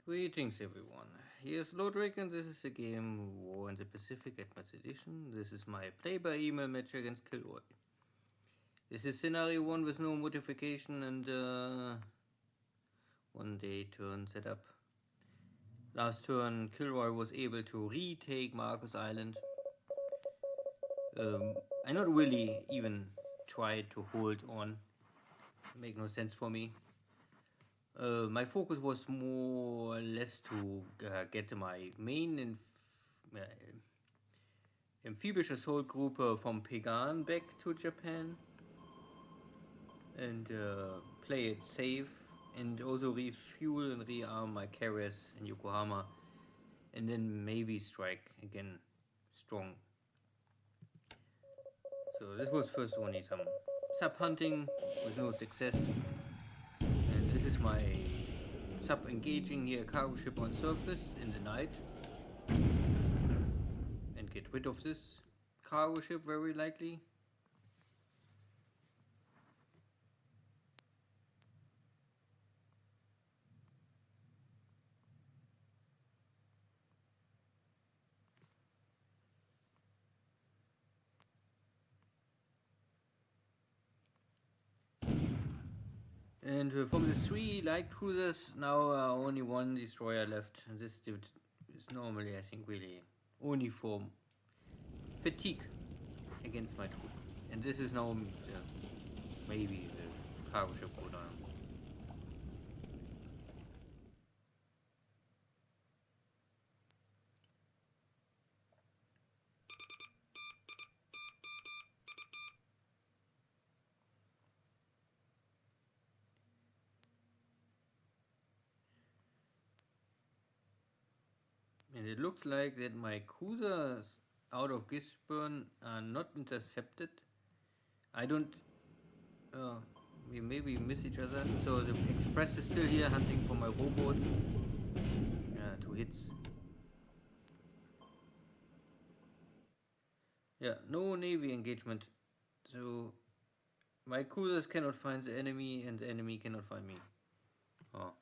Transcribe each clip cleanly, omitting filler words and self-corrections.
Greetings everyone, here's Lodric and this is the game War in the Pacific Advanced Edition. This is my play by email match against KilRoy. This is scenario 1 with no modification and one day turn setup. Last turn KilRoy was able to retake Marcus Island. I not really even tried to hold on, make no sense for me. My focus was more or less to get my main amphibious assault group from Pagan back to Japan and play it safe and also refuel and rearm my carriers in Yokohama and then maybe strike again strong. So this was first only some sub hunting with no success. And this is my sub engaging here a cargo ship on surface in the night and get rid of this cargo ship very likely. And from the 3 light cruisers, now only 1 destroyer left. And this dude is normally, I think, really only for fatigue against my troop. And this is now maybe the cargo ship go down. And it looks like that my cruisers out of Gisborne are not intercepted. I don't... we maybe miss each other. So the Express is still here hunting for my rowboat. 2 hits. Yeah, no Navy engagement. So my cruisers cannot find the enemy and the enemy cannot find me. Oh.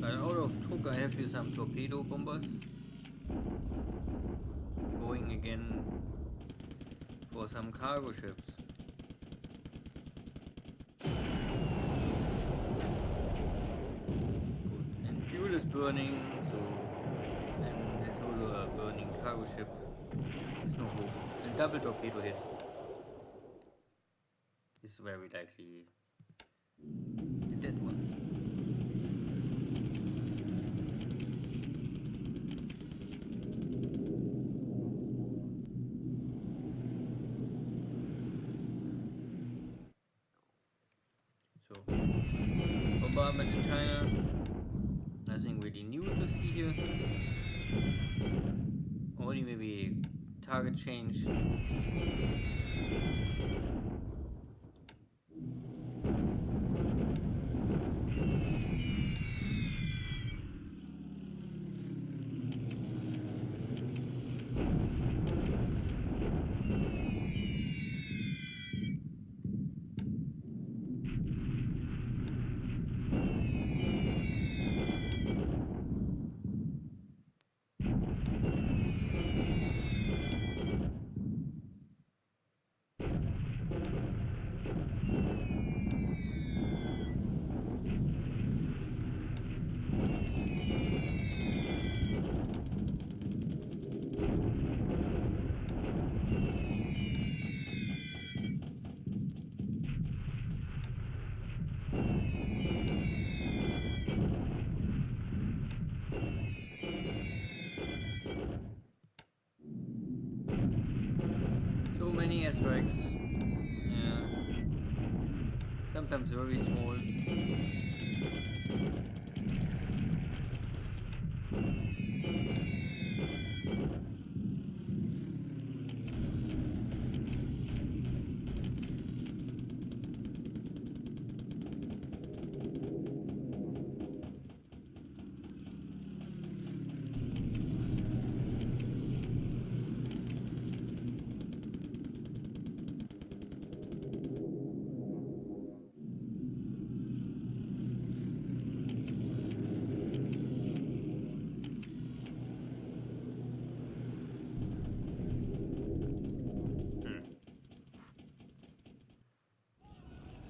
Out of Truk I have here some torpedo bombers. Going again for some cargo ships. Good. And fuel is burning, so then there's also a burning cargo ship. There's no hope. And double torpedo hit is very likely the dead one. Bombardment in China, nothing really new to see here. Only maybe target change. Many airstrikes, yeah, sometimes very small.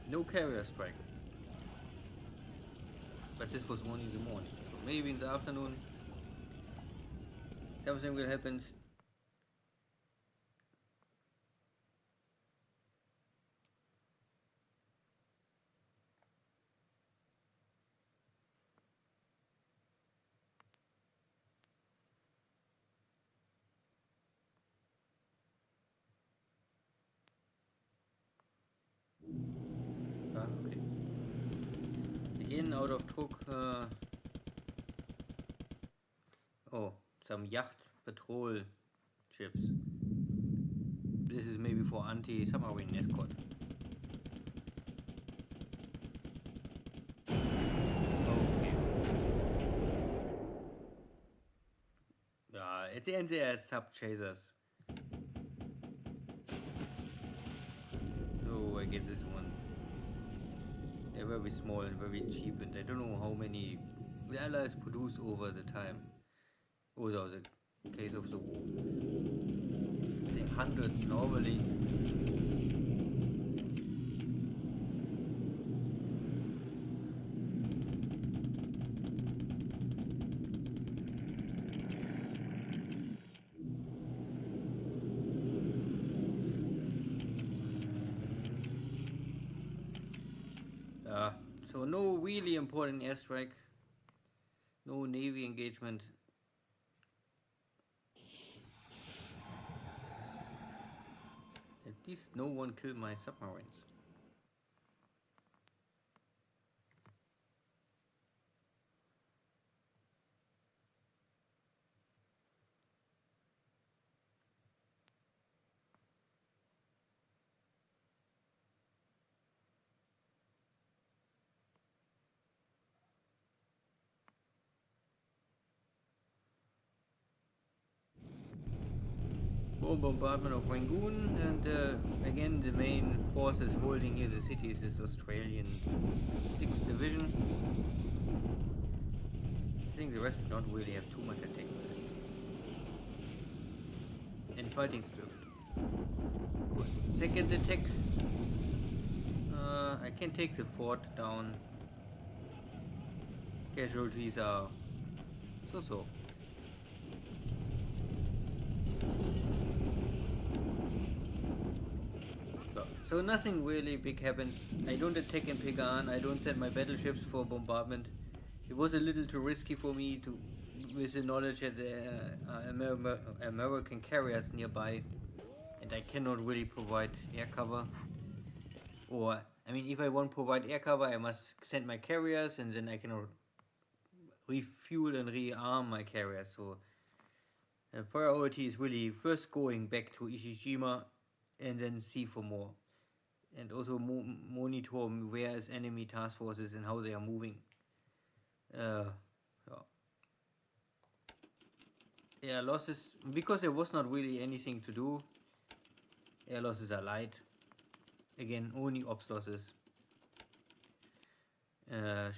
No carrier strike. But this was only in the morning, so maybe in the afternoon something will happen. Okay. Again, out of truck. Oh, some yacht patrol ships. This is maybe for anti-submarine escort. Okay. Yeah, at the end they are sub chasers. So I get this one. They're very small and very cheap, and I don't know how many the Allies produce over the time. Over the case of the war. I think hundreds normally. So no really important airstrike, no navy engagement. At least no one killed my submarines. More bombardment of Rangoon, and again the main forces holding here the city is this Australian 6th Division. I think the rest don't really have too much attack. And fighting spirit. Good. Second attack. I can take the fort down. Casualties are so. So nothing really big happens. I don't attack in Pegan. I don't send my battleships for bombardment. It was a little too risky for me to, with the knowledge that there are American carriers nearby, and I cannot really provide air cover. Or I mean, if I want to provide air cover, I must send my carriers, and then I cannot refuel and rearm my carriers. So priority is really first going back to Ishijima, and then see for more. And also monitor where is enemy task forces and how they are moving. Air losses, because there was not really anything to do. Air losses are light. Again, only ops losses.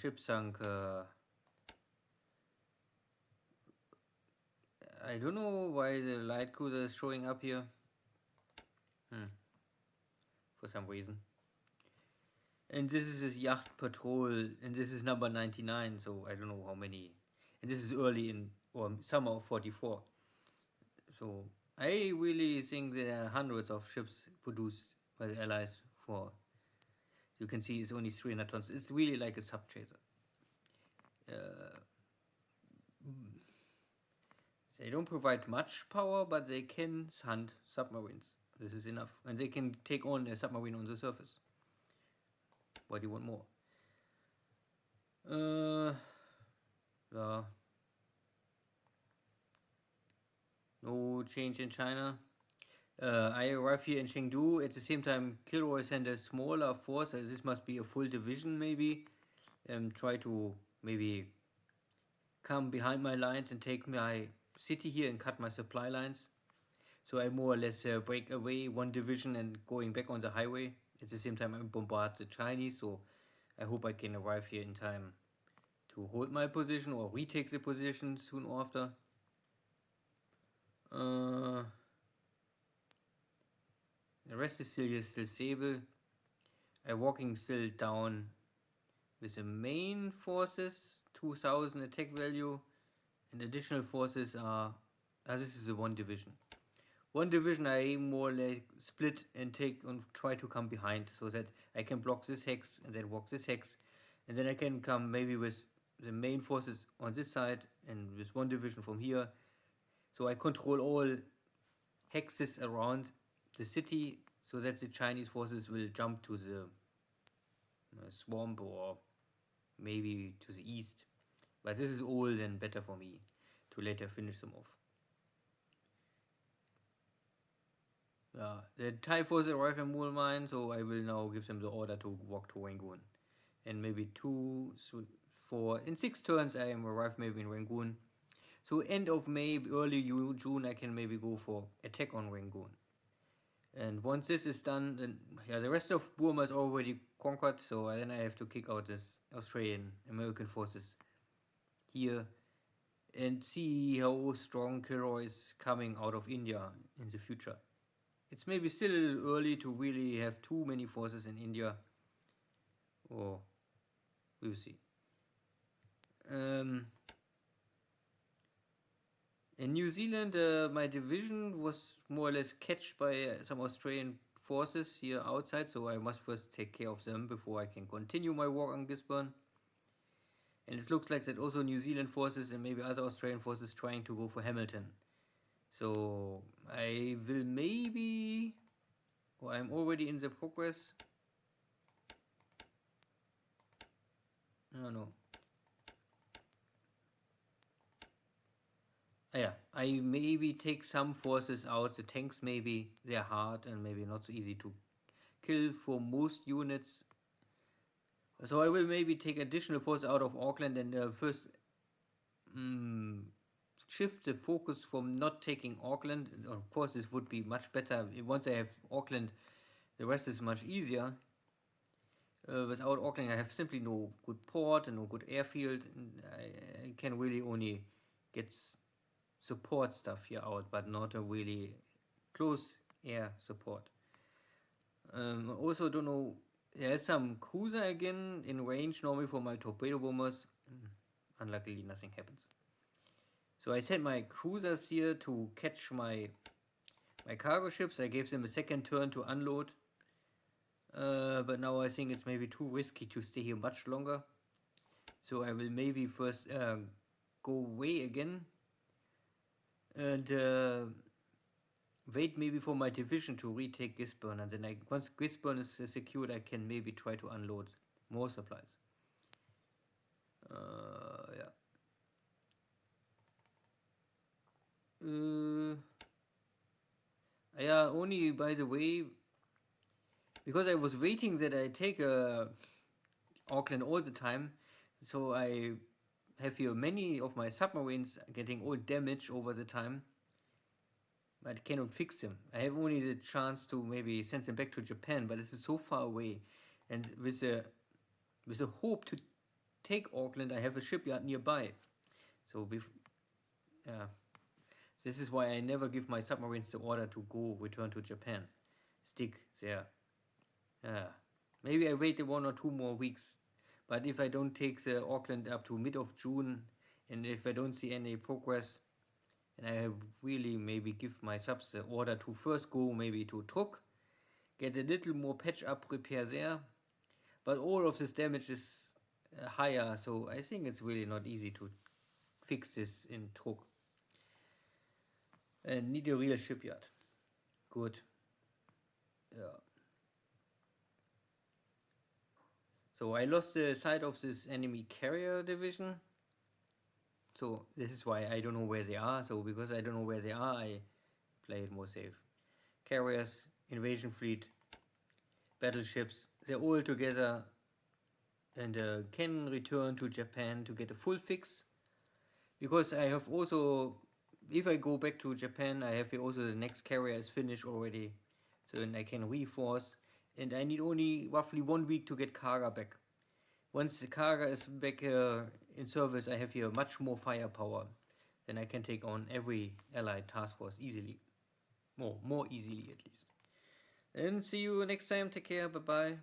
Ship sunk. I don't know why the light cruiser is showing up here. For some reason. And this is his yacht patrol, and this is number 99, so I don't know how many. And this is early in, or summer of 44. So I really think there are hundreds of ships produced by the Allies for, you can see it's only 300 tons. It's really like a sub chaser. They don't provide much power, but they can hunt submarines. This is enough. And they can take on a submarine on the surface. What do you want more? No change in China. I arrive here in Chengdu. At the same time, KilRoy sent a smaller force. This must be a full division, maybe. Try to maybe come behind my lines and take my city here and cut my supply lines. So I more or less break away one division and going back on the highway. At the same time, I bombard the Chinese. So I hope I can arrive here in time to hold my position or retake the position soon after. The rest is still stable. I'm walking still down with the main forces, 2000 attack value, and additional forces are, this is the one division. One division I more or less split and take and try to come behind so that I can block this hex and then walk this hex, and then I can come maybe with the main forces on this side and with one division from here. So I control all hexes around the city so that the Chinese forces will jump to the swamp or maybe to the east. But this is all then better for me to later finish them off. The Thai forces arrive in Mul Mine, so I will now give them the order to walk to Rangoon. And maybe 2, 4, in 6 turns I am arrived maybe in Rangoon. So end of May, early June I can maybe go for attack on Rangoon. And once this is done, then the rest of Burma is already conquered, so then I have to kick out this Australian American forces here and see how strong KilRoy is coming out of India in the future. It's maybe still a little early to really have too many forces in India, or we'll see. In New Zealand, my division was more or less catched by some Australian forces here outside, so I must first take care of them before I can continue my war on Gisborne. And it looks like that also New Zealand forces and maybe other Australian forces trying to go for Hamilton. So I will maybe, or I'm already in the progress. No. Yeah, I maybe take some forces out. The tanks maybe, they're hard and maybe not so easy to kill for most units. So I will maybe take additional forces out of Auckland and first shift the focus from not taking Auckland. Of course, this would be much better. Once I have Auckland, the rest is much easier. Without Auckland, I have simply no good port and no good airfield. And I can really only get support stuff here out, but not a really close air support. Also, don't know, there's some cruiser again in range normally for my torpedo bombers. Unluckily, nothing happens. So I sent my cruisers here to catch my cargo ships. I gave them a second turn to unload. But now I think it's maybe too risky to stay here much longer. So I will maybe first go away again and wait maybe for my division to retake Gisborne, and then once Gisborne is secured, I can maybe try to unload more supplies. Only by the way, because I was waiting that I take Auckland all the time, so I have here many of my submarines getting all damaged over the time, but I cannot fix them. I have only the chance to maybe send them back to Japan, but this is so far away, and with the hope to take Auckland, I have a shipyard nearby. So this is why I never give my submarines the order to return to Japan. Stick there. Maybe I wait 1 or 2 more weeks, but if I don't take the Auckland up to mid of June, and if I don't see any progress, and I really maybe give my subs the order to first go maybe to Truk, get a little more patch up repair there, but all of this damage is higher, so I think it's really not easy to fix this in Truk. And need a real shipyard. Good. So I lost the sight of this enemy carrier division. So this is why I don't know where they are. So because I don't know where they are, I play it more safe. Carriers, invasion fleet, battleships, they're all together and can return to Japan to get a full fix. Because I have also, if I go back to Japan, I have also the next carrier is finished already. So then I can reinforce, and I need only roughly 1 week to get Kaga back. Once the Kaga is back in service, I have here much more firepower. Then I can take on every allied task force easily. More easily at least. And see you next time. Take care. Bye bye.